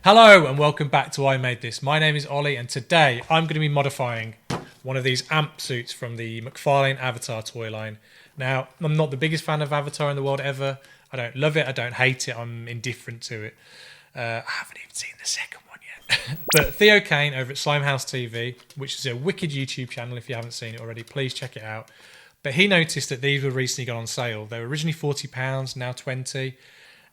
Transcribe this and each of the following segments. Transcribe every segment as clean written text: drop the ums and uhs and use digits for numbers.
Hello and welcome back to I Made This. My name is Ollie and today I'm going to be modifying one of these amp suits from the McFARLANE Avatar toy line. Now, I'm not the biggest fan of Avatar in the world ever. I don't love it, I don't hate it, I'm indifferent to it. I haven't even seen the second one yet. But Theo Kane over at Slimehouse TV, which is a wicked YouTube channel if you haven't seen it already, please check it out. But he noticed that these were recently gone on sale. They were originally £40, now £20.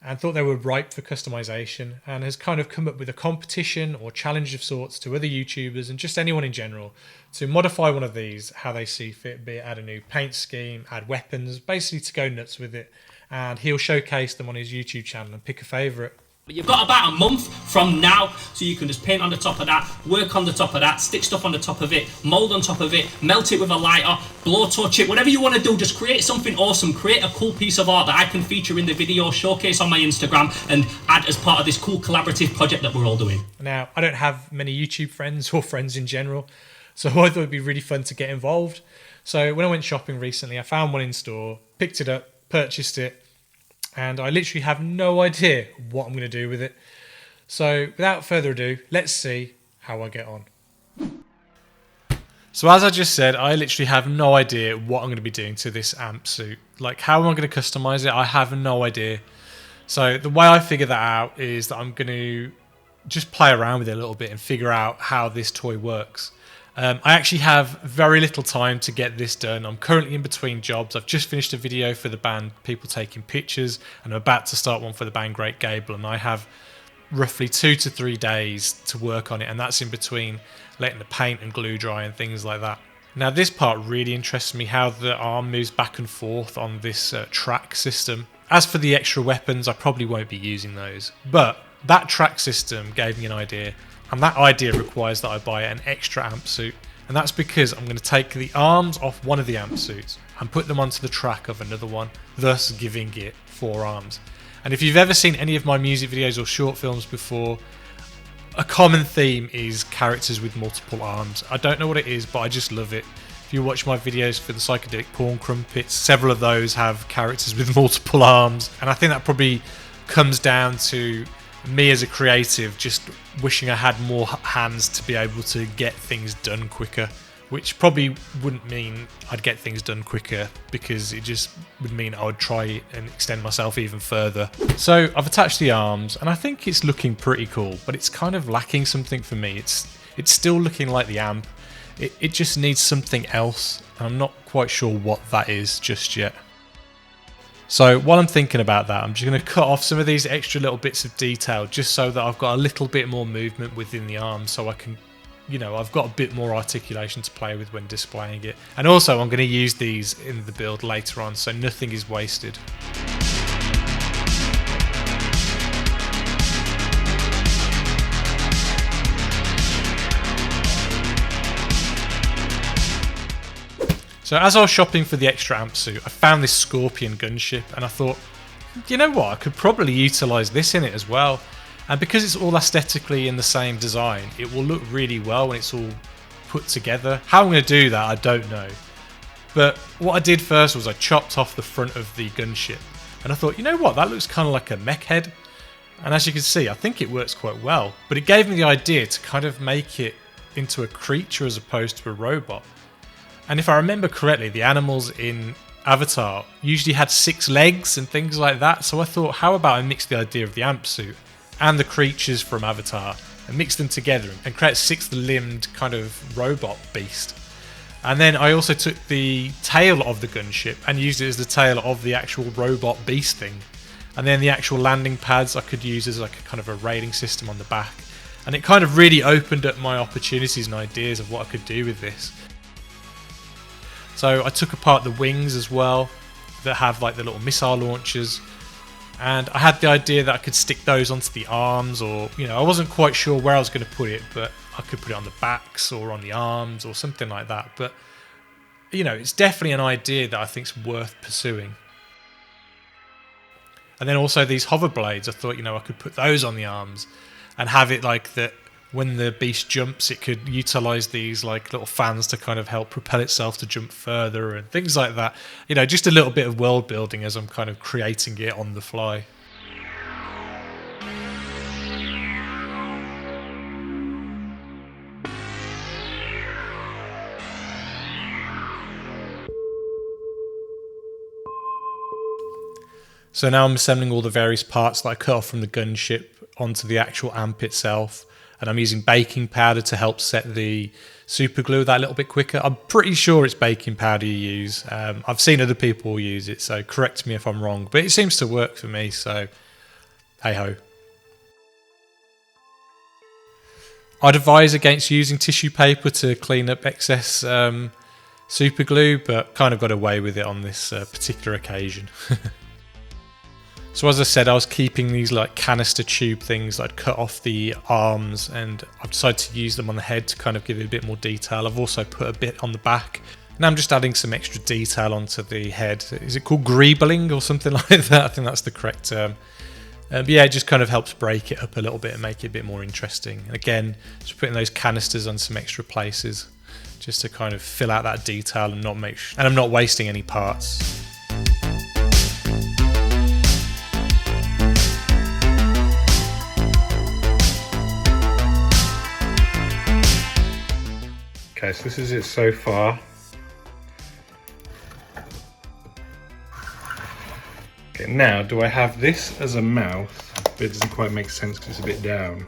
And thought they were ripe for customization and has kind of come up with a competition or challenge of sorts to other YouTubers and just anyone in general to modify one of these how they see fit, be it add a new paint scheme, add weapons, basically to go nuts with it. And he'll showcase them on his YouTube channel and pick a favourite. But you've got about a month from now, so you can just paint on the top of that, work on the top of that, stick stuff on the top of it, mould on top of it, melt it with a lighter, blow torch it, whatever you want to do, just create something awesome, create a cool piece of art that I can feature in the video, showcase on my Instagram, and add as part of this cool collaborative project that we're all doing. Now, I don't have many YouTube friends or friends in general, so I thought it'd be really fun to get involved. So when I went shopping recently, I found one in store, picked it up, purchased it, and I literally have no idea what I'm going to do with it. So without further ado, let's see how I get on. So as I just said, I literally have no idea what I'm going to be doing to this amp suit. Like, how am I going to customize it? I have no idea. So the way I figure that out is that I'm going to just play around with it a little bit and figure out how this toy works. I actually have very little time to get this done. I'm currently in between jobs. I've just finished a video for the band People Taking Pictures and I'm about to start one for the band Great Gable, and I have roughly 2 to 3 days to work on it, and that's in between letting the paint and glue dry and things like that. Now this part really interests me, how the arm moves back and forth on this track system. As for the extra weapons, I probably won't be using those, but that track system gave me an idea. And that idea requires that I buy an extra amp suit. And that's because I'm going to take the arms off one of the amp suits and put them onto the track of another one, thus giving it 4 arms. And if you've ever seen any of my music videos or short films before, a common theme is characters with multiple arms. I don't know what it is, but I just love it. If you watch my videos for the Psychedelic Porn Crumpets, several of those have characters with multiple arms. And I think that probably comes down to me as a creative just wishing I had more hands to be able to get things done quicker, which probably wouldn't mean I'd get things done quicker, because it just would mean I would try and extend myself even further. So I've attached the arms and I think it's looking pretty cool, but it's kind of lacking something for me. It's still looking like the amp. It just needs something else, and I'm not quite sure what that is just yet. So while I'm thinking about that, I'm just going to cut off some of these extra little bits of detail just so that I've got a little bit more movement within the arm, so I can, I've got a bit more articulation to play with when displaying it. And also I'm going to use these in the build later on, so nothing is wasted. So as I was shopping for the extra amp suit, I found this Scorpion gunship and I thought, you know what, I could probably utilise this in it as well. And because it's all aesthetically in the same design, it will look really well when it's all put together. How I'm going to do that, I don't know. But what I did first was I chopped off the front of the gunship. And I thought, you know what, that looks kind of like a mech head. And as you can see, I think it works quite well. But it gave me the idea to kind of make it into a creature as opposed to a robot. And if I remember correctly, the animals in Avatar usually had 6 legs and things like that. So I thought, how about I mix the idea of the amp suit and the creatures from Avatar and mix them together and create a 6-limbed kind of robot beast. And then I also took the tail of the gunship and used it as the tail of the actual robot beast thing. And then the actual landing pads I could use as like a kind of a railing system on the back. And it kind of really opened up my opportunities and ideas of what I could do with this. So I took apart the wings as well that have like the little missile launchers, and I had the idea that I could stick those onto the arms, or I wasn't quite sure where I was going to put it, but I could put it on the backs or on the arms or something like that. But it's definitely an idea that I think is worth pursuing. And then also these hover blades, I thought I could put those on the arms and have it like that. When the beast jumps, it could utilise these like little fans to kind of help propel itself to jump further and things like that. Just a little bit of world building as I'm kind of creating it on the fly. So now I'm assembling all the various parts that I cut off from the gunship onto the actual amp itself. And I'm using baking powder to help set the super glue that a little bit quicker. I'm pretty sure it's baking powder you use. I've seen other people use it, so correct me if I'm wrong. But it seems to work for me, so hey ho. I'd advise against using tissue paper to clean up excess super glue, but kind of got away with it on this particular occasion. So as I said, I was keeping these like canister tube things that I'd cut off the arms, and I've decided to use them on the head to kind of give it a bit more detail. I've also put a bit on the back. Now I'm just adding some extra detail onto the head. Is it called Greebling or something like that? I think that's the correct term. But yeah, it just kind of helps break it up a little bit and make it a bit more interesting. And again, just putting those canisters on some extra places just to kind of fill out that detail and and I'm not wasting any parts. Okay, so this is it so far. Okay, now do I have this as a mouth? But it doesn't quite make sense because it's a bit down.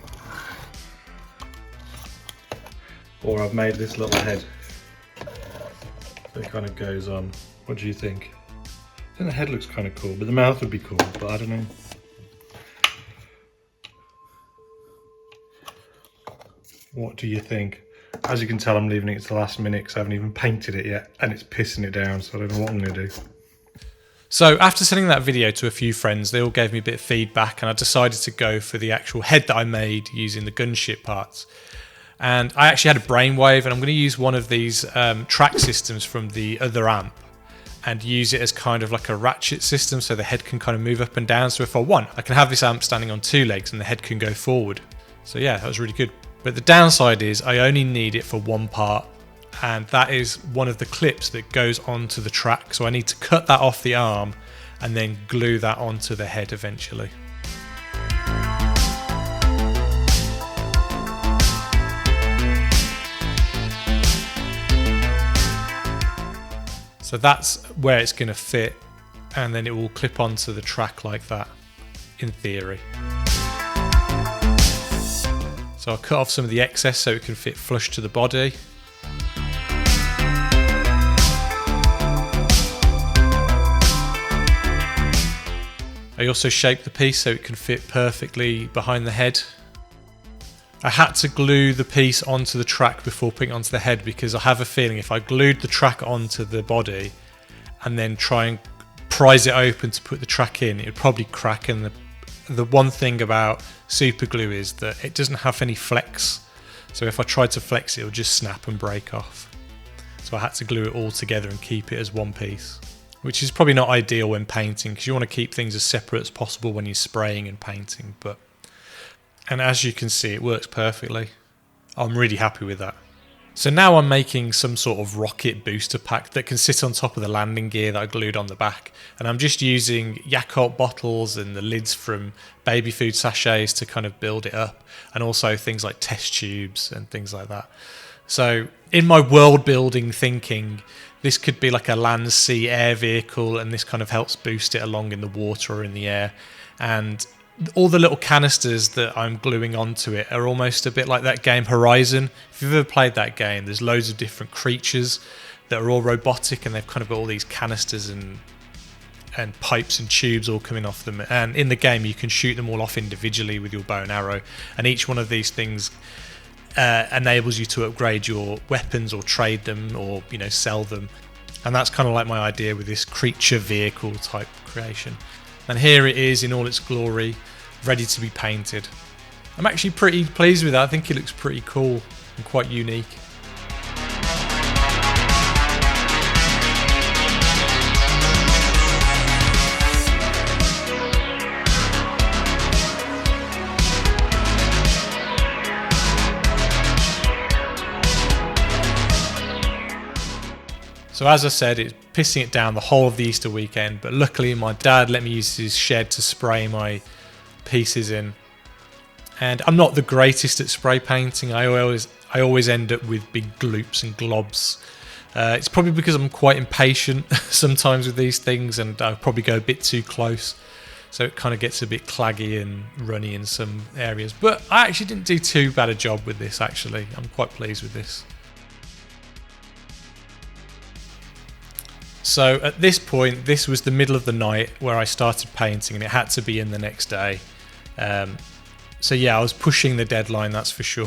Or I've made this little head. So it kind of goes on. What do you think? I think the head looks kind of cool, but the mouth would be cool, but I don't know. What do you think? As you can tell, I'm leaving it to the last minute because I haven't even painted it yet, and it's pissing it down, so I don't know what I'm going to do. So after sending that video to a few friends, they all gave me a bit of feedback, and I decided to go for the actual head that I made using the gunship parts. And I actually had a brainwave, and I'm going to use one of these track systems from the other amp and use it as kind of like a ratchet system, so the head can kind of move up and down. So if I want, I can have this amp standing on two legs and the head can go forward. So yeah, that was really good. But the downside is I only need it for one part, and that is one of the clips that goes onto the track. So I need to cut that off the arm and then glue that onto the head eventually. So that's where it's going to fit, and then it will clip onto the track like that, in theory. So I'll cut off some of the excess so it can fit flush to the body. I also shaped the piece so it can fit perfectly behind the head. I had to glue the piece onto the track before putting it onto the head because I have a feeling if I glued the track onto the body and then try and prise it open to put the track in, it would probably crack. And the one thing about super glue is that it doesn't have any flex. So if I tried to flex it, it'll just snap and break off. So I had to glue it all together and keep it as one piece, which is probably not ideal when painting because you want to keep things as separate as possible when you're spraying and painting. And as you can see, it works perfectly. I'm really happy with that. So now I'm making some sort of rocket booster pack that can sit on top of the landing gear that I glued on the back. And I'm just using Yakult bottles and the lids from baby food sachets to kind of build it up. And also things like test tubes and things like that. So in my world building thinking, this could be like a land, sea, air vehicle, and this kind of helps boost it along in the water or in the air. And all the little canisters that I'm gluing onto it are almost a bit like that game Horizon. If you've ever played that game, there's loads of different creatures that are all robotic and they've kind of got all these canisters and pipes and tubes all coming off them. And in the game, you can shoot them all off individually with your bow and arrow. And each one of these things enables you to upgrade your weapons or trade them or, you know, sell them. And that's kind of like my idea with this creature vehicle type creation. And here it is in all its glory, ready to be painted. I'm actually pretty pleased with that. I think it looks pretty cool and quite unique. So as I said, it's pissing it down the whole of the Easter weekend, but luckily my dad let me use his shed to spray my pieces in. And I'm not the greatest at spray painting. I always end up with big gloops and globs. It's probably because I'm quite impatient sometimes with these things, and I'll probably go a bit too close. So it kind of gets a bit claggy and runny in some areas. But I actually didn't do too bad a job with this, actually. I'm quite pleased with this. So at this point, this was the middle of the night where I started painting, and it had to be in the next day. So yeah, I was pushing the deadline, that's for sure.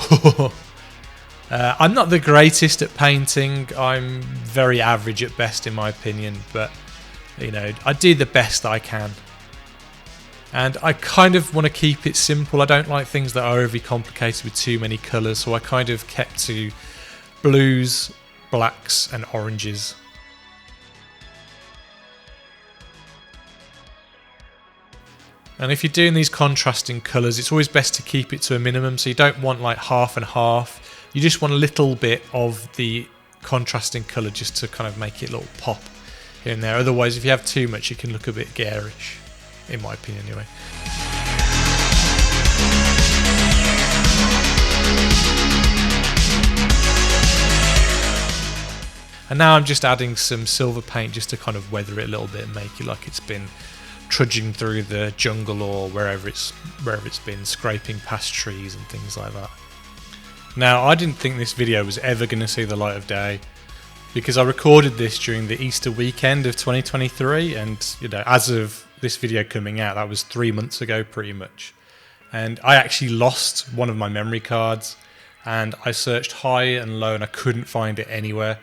I'm not the greatest at painting. I'm very average at best in my opinion, but you know, I do the best I can. And I kind of want to keep it simple. I don't like things that are overly complicated with too many colours, so I kind of kept to blues, blacks and oranges. And if you're doing these contrasting colours, it's always best to keep it to a minimum, so you don't want like half and half. You just want a little bit of the contrasting colour just to kind of make it a little pop here and there. Otherwise, if you have too much, it can look a bit garish, in my opinion anyway. And now I'm just adding some silver paint just to kind of weather it a little bit and make it like it's been trudging through the jungle or wherever it's been, scraping past trees and things like that. Now, I didn't think this video was ever going to see the light of day, because I recorded this during the Easter weekend of 2023, and you know, as of this video coming out, that was 3 months ago pretty much. And I actually lost one of my memory cards, and I searched high and low and I couldn't find it anywhere.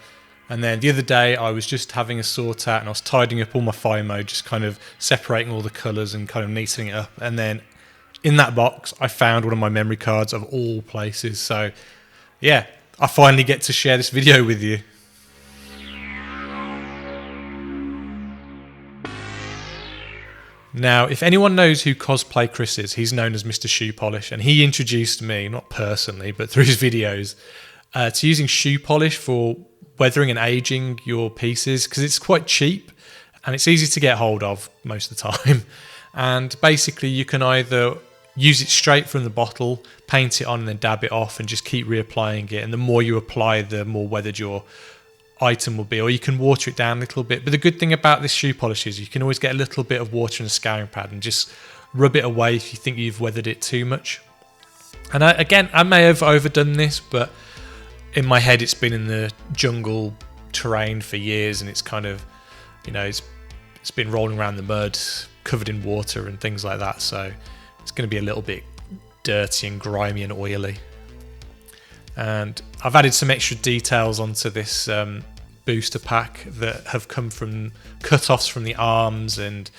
And then the other day I was just having a sort out and I was tidying up all my fire mode, just kind of separating all the colours and kind of neatening it up. And then in that box I found one of my memory cards of all places. So yeah, I finally get to share this video with you. Now, if anyone knows who Cosplay Chris is, he's known as Mr. Shoe Polish, and he introduced me, not personally, but through his videos, to using shoe polish for weathering and aging your pieces, because it's quite cheap and it's easy to get hold of most of the time. And basically you can either use it straight from the bottle, paint it on and then dab it off and just keep reapplying it, and the more you apply, the more weathered your item will be, or you can water it down a little bit. But the good thing about this shoe polish is you can always get a little bit of water in a scouring pad and just rub it away if you think you've weathered it too much. And again, I may have overdone this, but in my head it's been in the jungle terrain for years, and it's kind of, you know, it's been rolling around the mud, covered in water and things like that, so it's going to be a little bit dirty and grimy and oily. And I've added some extra details onto this booster pack that have come from cut-offs from the arms, and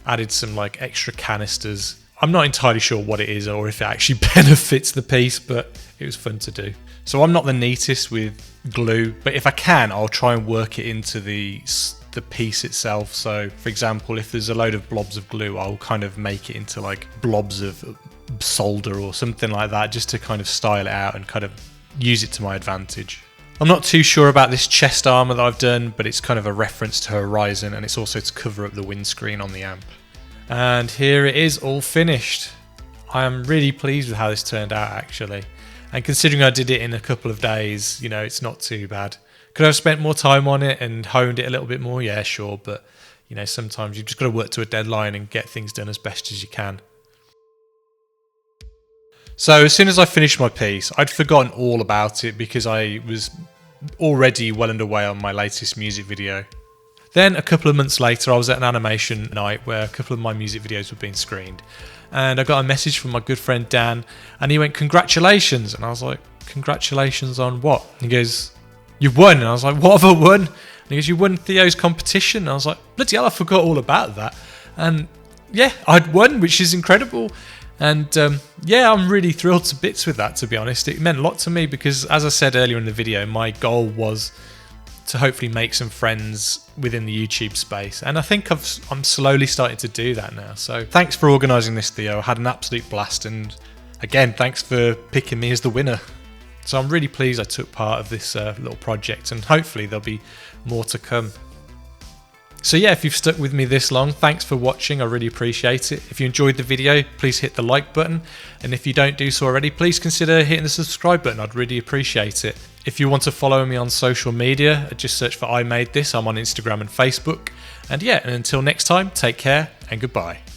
added some like extra canisters. I'm not entirely sure what it is or if it actually benefits the piece, but it was fun to do. So I'm not the neatest with glue, but if I can, I'll try and work it into the piece itself. So for example, if there's a load of blobs of glue, I'll kind of make it into like blobs of solder or something like that, just to kind of style it out and kind of use it to my advantage. I'm not too sure about this chest armor that I've done, but it's kind of a reference to Horizon, and it's also to cover up the windscreen on the amp. And here it is, all finished. I am really pleased with how this turned out, actually. And considering I did it in a couple of days, you know, it's not too bad. Could I have spent more time on it and honed it a little bit more? Yeah, sure. But, you know, sometimes you've just got to work to a deadline and get things done as best as you can. So as soon as I finished my piece, I'd forgotten all about it because I was already well underway on my latest music video. Then a couple of months later, I was at an animation night where a couple of my music videos were being screened. And I got a message from my good friend Dan, and he went, "Congratulations." And I was like, "Congratulations on what?" And he goes, "You won." And I was like, "What have I won?" And he goes, "You won Theo's competition." And I was like, "Bloody hell, I forgot all about that." And yeah, I'd won, which is incredible. And yeah, I'm really thrilled to bits with that, to be honest. It meant a lot to me because, as I said earlier in the video, my goal was to hopefully make some friends within the YouTube space, and I think I'm slowly starting to do that now. So thanks for organising this, Theo. I had an absolute blast, and again, thanks for picking me as the winner. So I'm really pleased I took part of this little project, and hopefully there'll be more to come. So yeah, if you've stuck with me this long, thanks for watching. I really appreciate it. If you enjoyed the video, please hit the like button. And if you don't do so already, please consider hitting the subscribe button. I'd really appreciate it. If you want to follow me on social media, just search for I Made This. I'm on Instagram and Facebook. And yeah, and until next time, take care and goodbye.